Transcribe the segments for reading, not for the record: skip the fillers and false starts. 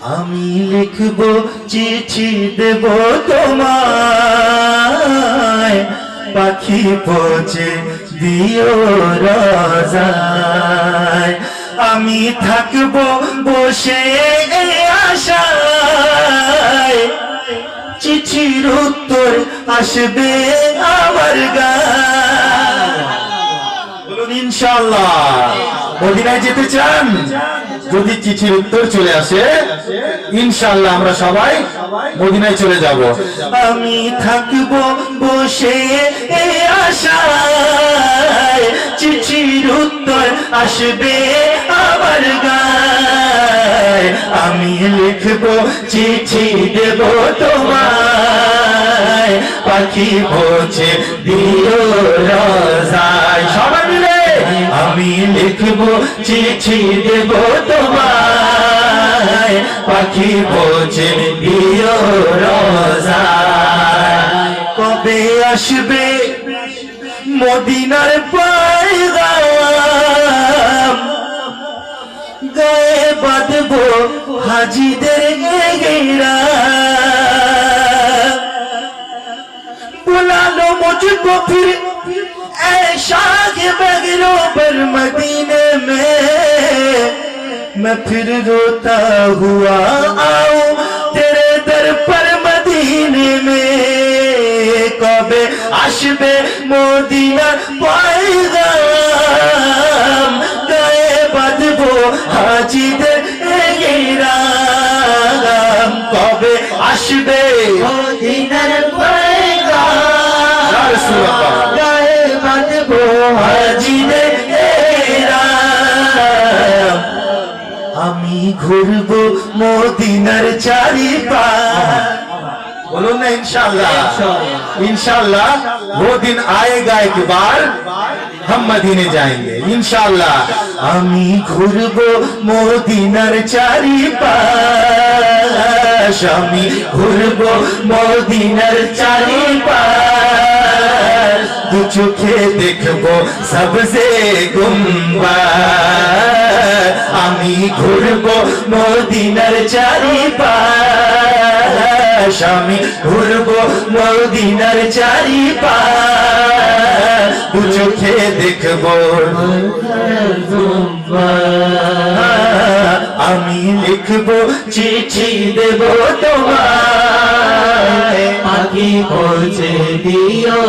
আমি লিখব চিঠি দেব তোমায়, পাখি পৌঁছে দিও রোজায়। আমি থাকব বসে আশায়, চিঠির উত্তর আসবে আমার গায়ে। বলুন ইনশাআল্লাহ। মদিনায় যেতে চান? যদি চিঠির উত্তর চলে আসে ইনশাআল্লাহ আমরা সবাই মদিনায় চলে যাব। আমি থাকব বসে আশায়, চিঠির উত্তর আসবে আমার গায়ে। আমি লিখব চিঠি দেব তোমায়, পাখি পৌঁছে দিও রোজায়। সবাই মিলে আমি লিখব চিঠি দেব তোমায়, পাখি পৌঁছে দিও রোজায়। কবে আসবে মদিনার পয়গাম, গায়ে বাঁধব হাজিদের গেরা। बुला लो मुझको फिर ऐ शाग बगरो पर मदीने में, मैं फिर रोता हुआ आऊं तेरे दर पर मदीने में। कबे आशबे मदीना पैगाम, गाए बांधबो हाजीদের গিরাম। কবে আসবে মদিনার গায়ে বাঁধবো হাজিদের গিরাম। আমি ঘুরবো মদিনার চারিপাশ। बोलो ना इंशाल्लाह। इंशाल्लाह वो दिन आएगा एक बार हम मदीने जाएंगे इंशाल्लाह। আমি ঘুরবো মদিনার চারিপাশ, আমি ঘুরবো মদিনার চারিপাশ। দু চোখে দেখবো সবজে গুম্বাদ, আমি ঘুরবো মদিনার চারিপাশ, আমি ঘুরবো মদিনার চারিপাশ। দু চোখে দেখবো আমি লিখবো চিঠি দেব তোমায়, পাখি পৌঁছে দিও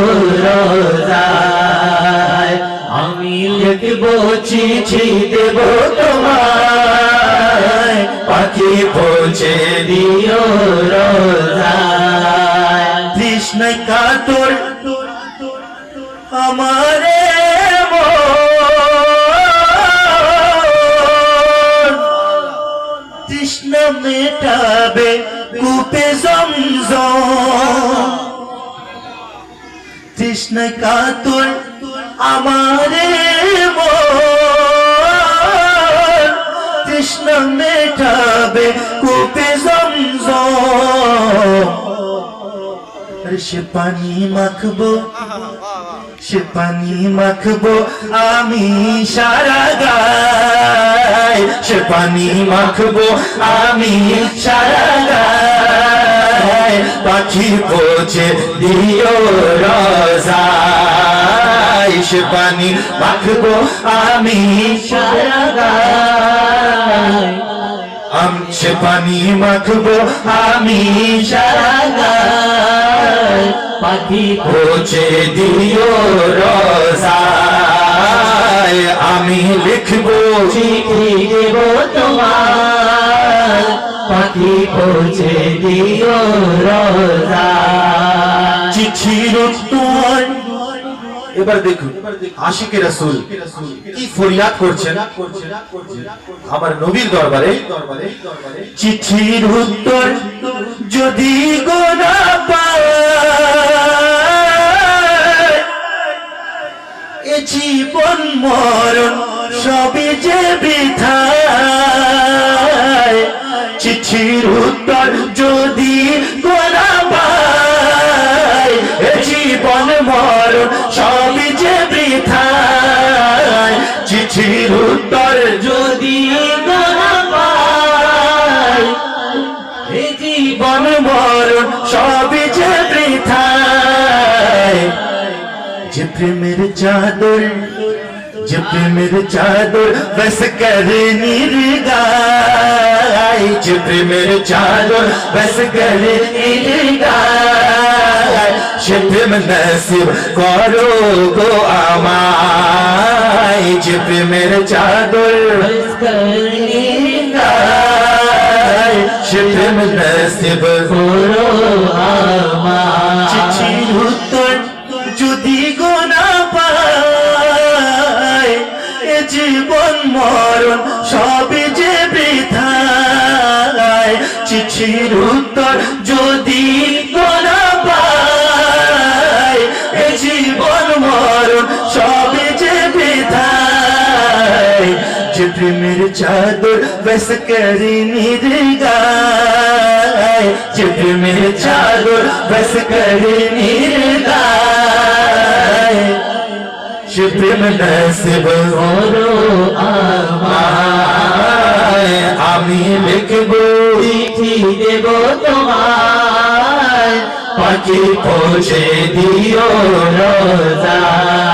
রোজায়। আমি লিখবো চিঠি দেব তোমায়, পাখি পৌঁছে দিও রোজায়। তৃষ্ণায় কাতর আমারে তৃষ্ণা মেটাবে কূপে জমজম। তৃষ্ণা কাতর আমারে মন, তৃষ্ণা মেটাবে কূপে জমজম। সে পানি মাখবো, সে পানি মাখবো আমি সারা গায়, সে পানি মাখবো আমি সারা গায়। পাখি পৌঁছে দিও রোজায়, সে পানি মাখবো আমি সারা গায়। সে পানি মাখবো আমি সারা গায়। পাখি পৌঁছে দিও রোজায়, আমি লিখবো চিঠি দেব তোমায়, পাখি পৌঁছে দিও রোজায়। চিঠির উত্তর এবার দেখুন আশিকে রাসূল কি ফরিয়াদ করছেন আমার নবীর দরবারে। চিঠির উত্তর যদি গোনা পায়, এ জীবন মরণ সবই যে বৃথায়। চিঠির উত্তর যদি গোনা পায়, এ জীবন মরণ সবই যে বৃথায়। চিঠির উত্তর যদি গোনা পায়, প্রেমের চাদর যে প্রেমের চাদর বস করনি রে গায় যে প্রেমের চাদর বস করনি রে গায় সে প্রেম নসিব করো গো আমায় যে প্রেমের চাদর বস করনি গায় সে প্রেম নসিব করো আমায় চিঠির উত্তর যদি গো না পায় এ জীবন মরণ সবই যে বৃথায় চিঠির উত্তর যদি গো না পায় এ জীবন মরণ সবই যে বৃথায় যে প্রেমের চাদর বস করনি রে গায় যে প্রেমের চাদর বস করনি রে গায় সে প্রেম নসিব করো আমায় আমি লিখব চিঠি দেব তোমায় পাখি পৌঁছে দিও রোজায়